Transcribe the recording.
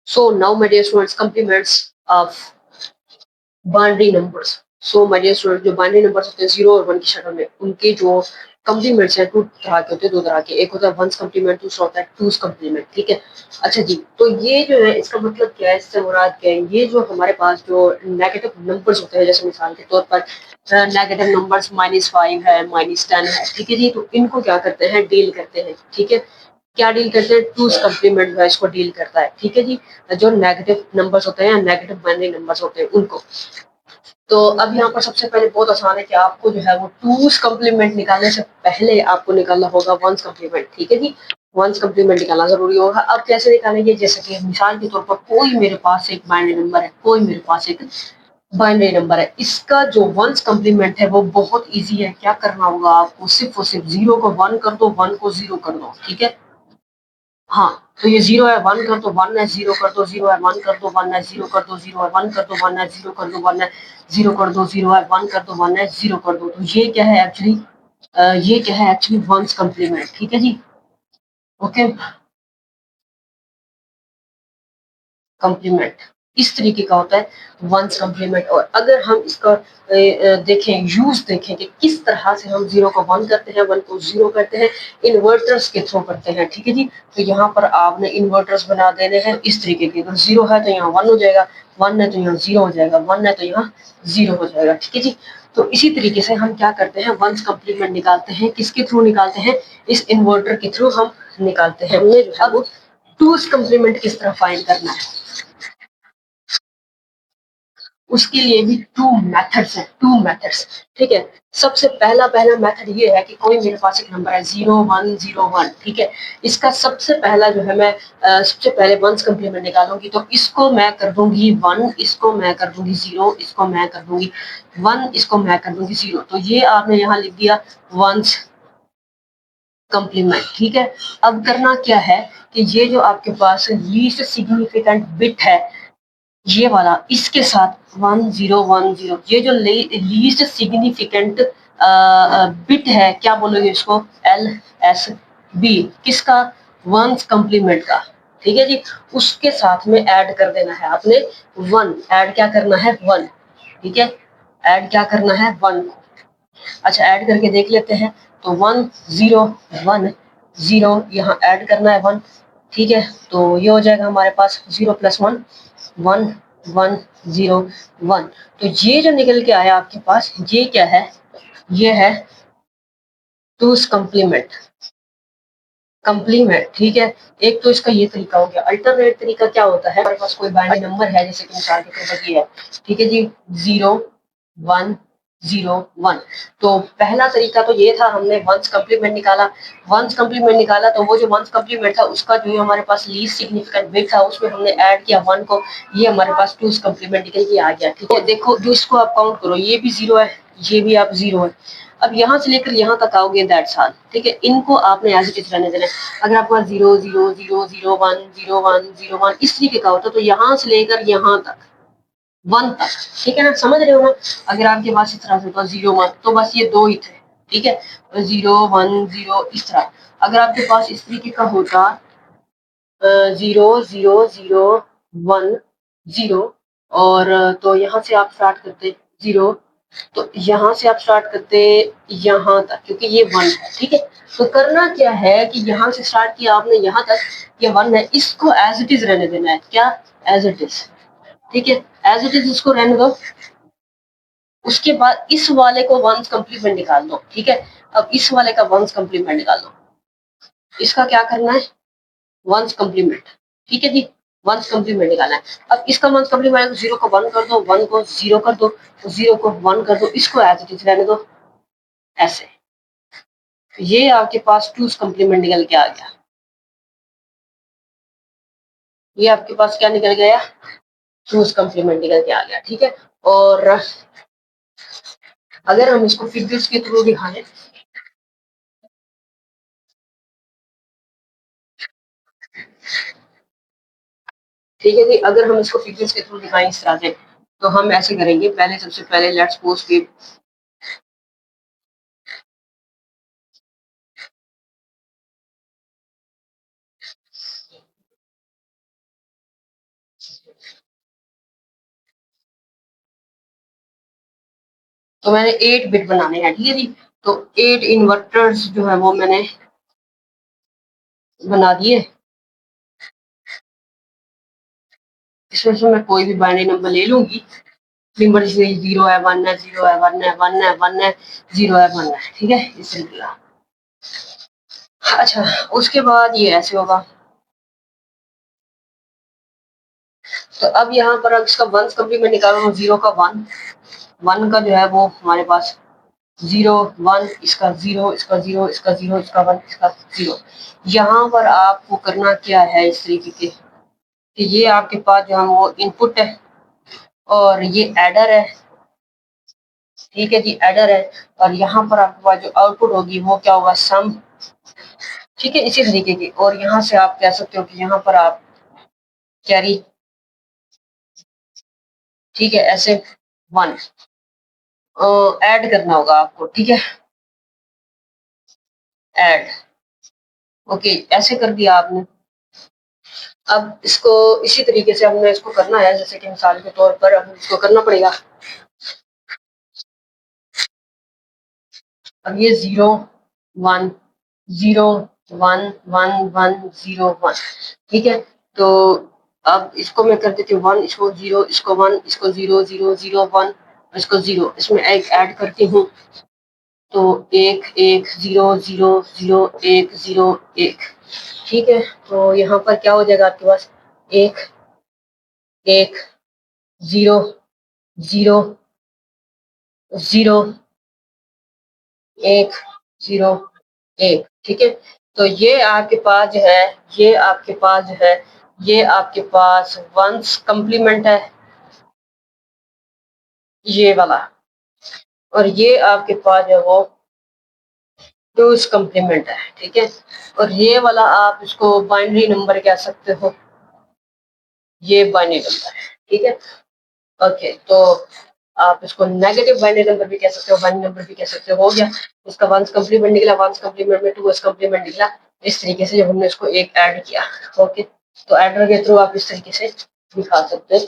So now, my dear students, complements of binary numbers. So my dear student, जो binary numbers होते हैं 0 और 1 की शक्ल में, उनके जो कम्प्लीमेंट्स हैं टू तरह के होते हैं, दो तरह के। एक होता है वंस कम्प्लीमेंट, दूसरा होता है टूस कम्प्लीमेंट। ठीक है, अच्छा जी। तो ये जो है इसका मतलब क्या है, इससे मुराद क्या है? ये जो हमारे पास जो नेगेटिव नंबर्स होते हैं, जैसे मिसाल के तौर पर नेगेटिव नंबर्स -5 है, -10 है, ठीक है जी, तो इनको क्या करते हैं, डील करते हैं। ठीक है, क्या डील करते हैं? टूस कम्प्लीमेंट जो है इसको डील करता है। ठीक है जी, जो नेगेटिव नंबर्स होते हैं, नेगेटिव बाइनरी नंबर्स होते हैं, उनको। तो अब यहाँ पर सबसे पहले बहुत आसान है कि आपको जो है वो टूस कम्प्लीमेंट निकालने से पहले आपको निकालना होगा वंस कम्प्लीमेंट। ठीक है जी, वंस कम्प्लीमेंट निकालना जरूरी होगा। अब कैसे निकालेंगे? जैसे कि मिसाल के तौर पर कोई मेरे पास एक बाइनरी नंबर है, कोई मेरे पास एक बाइनरी नंबर है, इसका जो वंस कम्प्लीमेंट है वो बहुत इजी है। क्या करना होगा आपको? सिर्फ और सिर्फ 0 को 1 कर दो, 1 को 0 कर दो। ठीक है, हाँ, तो ये 0 है, 1 कर दो, 1 है, 0 कर दो, 0 है, 1 कर दो, 1 है, 0 कर दो, 0 है, 1 कर दो, 1 है, 0 कर दो, 1 है, 0 कर दो, 0 है, 1 कर दो, 1 है, 0 कर दो। तो ये क्या है एक्चुअली? ये क्या है एक्चुअली? Once complement. ठीक है जी, ओके, कम्प्लीमेंट इस तरीके का होता है वंस कम्प्लीमेंट। और अगर हम इसका देखें, यूज देखें कि किस तरह से हम 0 को 1 करते हैं, 1 को 0 करते हैं, इन्वर्टर्स के थ्रू करते हैं। ठीक है जी, तो यहाँ पर आपने इन्वर्टर्स बना देने हैं इस तरीके के। अगर 0 है तो यहाँ 1 हो जाएगा, 1 है तो यहाँ 0 हो जाएगा, 1 है तो यहाँ 0 हो जाएगा। ठीक है जी, तो इसी तरीके से हम क्या करते हैं, वंस कम्प्लीमेंट निकालते हैं। किसके थ्रू निकालते हैं? इस इन्वर्टर के थ्रू हम निकालते हैं। हमने जो है वो टूस कम्प्लीमेंट किस तरह फाइंड करना है, उसके लिए भी टू मेथड्स हैं, टू मेथड्स। ठीक है, सबसे पहला पहला मेथड ये है कि कोई मेरे पास एक नंबर है 0101। ठीक है, इसका सबसे पहला जो है मैं सबसे पहले वंस कम्प्लीमेंट निकालूंगी, तो इसको मैं कर दूंगी 1, इसको मैं कर दूंगी 0, इसको मैं कर दूंगी 1, इसको मैं कर दूंगी 0। तो ये आपने यहाँ लिख दिया वंस कम्प्लीमेंट। ठीक है, अब करना क्या है कि ये जो आपके पास लीस्ट सिग्निफिकेंट बिट है, ये वाला, इसके साथ 1010, ये जो लीस्ट सिग्निफिकेंट बिट है, क्या बोलोगे इसको? LSB, किसका? वंस कम्प्लीमेंट का। ठीक है जी, उसके साथ में ऐड कर देना है आपने 1। ऐड क्या करना है? 1। ठीक है, ऐड क्या करना है? 1 को। अच्छा, ऐड करके देख लेते हैं। तो 1010, यहाँ ऐड करना है 1। ठीक है, तो ये हो जाएगा हमारे पास 0 + 1, 1101। तो ये जो निकल के आया आपके पास, ये क्या है? ये है टूस कम्प्लीमेंट। कम्प्लीमेंट, ठीक है। एक तो इसका ये तरीका हो गया। अल्टरनेट तरीका क्या होता है? हमारे पास कोई बाइनरी नंबर है, जैसे कि मिसाल के तौर पर ये है। ठीक है जी, 0101। तो पहला तरीका तो ये था, हमने वंस कम्प्लीमेंट निकाला। वंस कम्प्लीमेंट निकाला तो वो जो वंस कम्प्लीमेंट था उसका जो हमारे पास लीस्ट सिग्निफिकेंट बिट था, उसमें हमने ऐड किया 1 को। ये हमारे पास टूस कम्प्लीमेंट निकल के आ गया। ठीक है, देखो जो इसको आप काउंट करो, ये भी 0 है, ये भी आप 0 है। अब यहाँ से लेकर यहाँ तक आओगे, दैट्स ऑल। ठीक है, इनको आपने एज इट इज रहने देना है। अगर आपके पास 0 0 0 0 1 0 1 0 1 इस तरीके का होता तो यहाँ से लेकर यहाँ तक 1 तक, ठीक है ना, समझ रहे हो ना? अगर आपके पास इस तरह से होता 0 1, तो बस ये 2 ही थे। ठीक है, 0 1 0 इस तरह। अगर आपके पास इस तरीके का होता 0 0 0 1 0, और तो यहाँ से आप स्टार्ट करते 0, तो यहाँ से आप स्टार्ट करते यहाँ तक, क्योंकि ये 1 है। ठीक है, तो करना क्या है कि यहाँ से स्टार्ट किया आपने, यहाँ तक ये 1 है, इसको एज इट इज रहने देना है। क्या? As it is. ठीक है, एज इट इज इसको रहने दो। उसके बाद इस वाले को वंस कम्प्लीमेंट निकाल दो। ठीक है, अब इस वाले का वंस कम्प्लीमेंट निकाल दो। इसका क्या करना है? Ones complement. ठीक है जी, वंस कम्प्लीमेंट निकालना है। अब इसका वंस कम्प्लीमेंट, 0 को 1 कर दो, 1 को 0 कर दो, 0 को 1 कर दो, इसको एज इट इज रहने दो ऐसे। ये आपके पास टूस कम्प्लीमेंट निकल के आ गया। ये आपके पास क्या निकल गया? टूस कम्प्लीमेंट निकल के आ गया। ठीक है, और अगर हम इसको फिगर्स के थ्रू दिखाएं, ठीक है जी, अगर हम इसको फिगर्स के थ्रू दिखाएं इस तरह से, तो हम ऐसे करेंगे। पहले सबसे पहले लेट्स सपोज कि तो मैंने 8 बिट बनाने हैं, ठीक है जी। तो 8 इन्वर्टर्स जो है वो मैंने बना दिए। इसमें से मैं कोई भी बाइनरी नंबर ले लूंगी। नंबर जैसे 0 है, 1 है, 0 है, 1 है, 1 है, 1 है, 0 है, 1 है, ठीक है, इस तरीके का। अच्छा, उसके बाद ये ऐसे होगा। तो अब यहाँ पर अब इसका वंस कम्प्लीमेंट निकालो, 0 का 1, 1 का जो है वो हमारे पास 0, 1, इसका 0, इसका 0, इसका 0, इसका 1, इसका 0। यहाँ पर आपको करना क्या है इस तरीके के कि ये आपके पास जो है वो इनपुट है और ये एडर है, ठीक है जी, एडर है। और यहाँ पर आपके पास जो आउटपुट होगी वो क्या होगा, सम, ठीक है, इसी तरीके की। और यहाँ से आप कह सकते हो कि यहाँ पर आप कैरी, ठीक है, ऐसे 1 ऐड करना होगा आपको, ठीक है, ऐड, ओके, ऐसे कर दिया आपने। अब इसको इसी तरीके से हमने इसको करना है, जैसे कि मिसाल के तौर पर अब इसको करना पड़ेगा। अब ये 0, 1, 0, 1, 1, 1, 0, 1, ठीक है। तो अब इसको मैं कर देती हूँ 1, इसको 0, इसको 1, इसको 0, 0, 0, 1, इसको 0, इसमें एक ऐड करती हूँ। तो 1, 1, 0, 0, 0, 1, 0, 1, ठीक है। तो यहाँ पर क्या हो जाएगा आपके पास, 1, 1, 0, 0, 0, 1, 0, 1, ठीक है। तो ये आपके पास जो है, ये आपके पास जो है, ये आपके पास वंस कम्प्लीमेंट है, ये वाला। और ये आपके पास जो है वो टूज कम्प्लीमेंट है, ठीक है। और ये वाला आप इसको बाइनरी नंबर कह सकते हो, ये बाइनरी नंबर है, ठीक है। ओके, तो आप इसको नेगेटिव बाइनरी नंबर भी कह सकते हो, बाइनरी नंबर भी कह सकते हो गया। इसका वंस कम्प्लीमेंट निकला, वंस कम्प्लीमेंट में टूज कम्प्लीमेंट निकला, इस तरीके से जब हमने इसको एक ऐड किया। ओके, तो एडर के थ्रू आप इस तरीके से दिखा सकते हैं।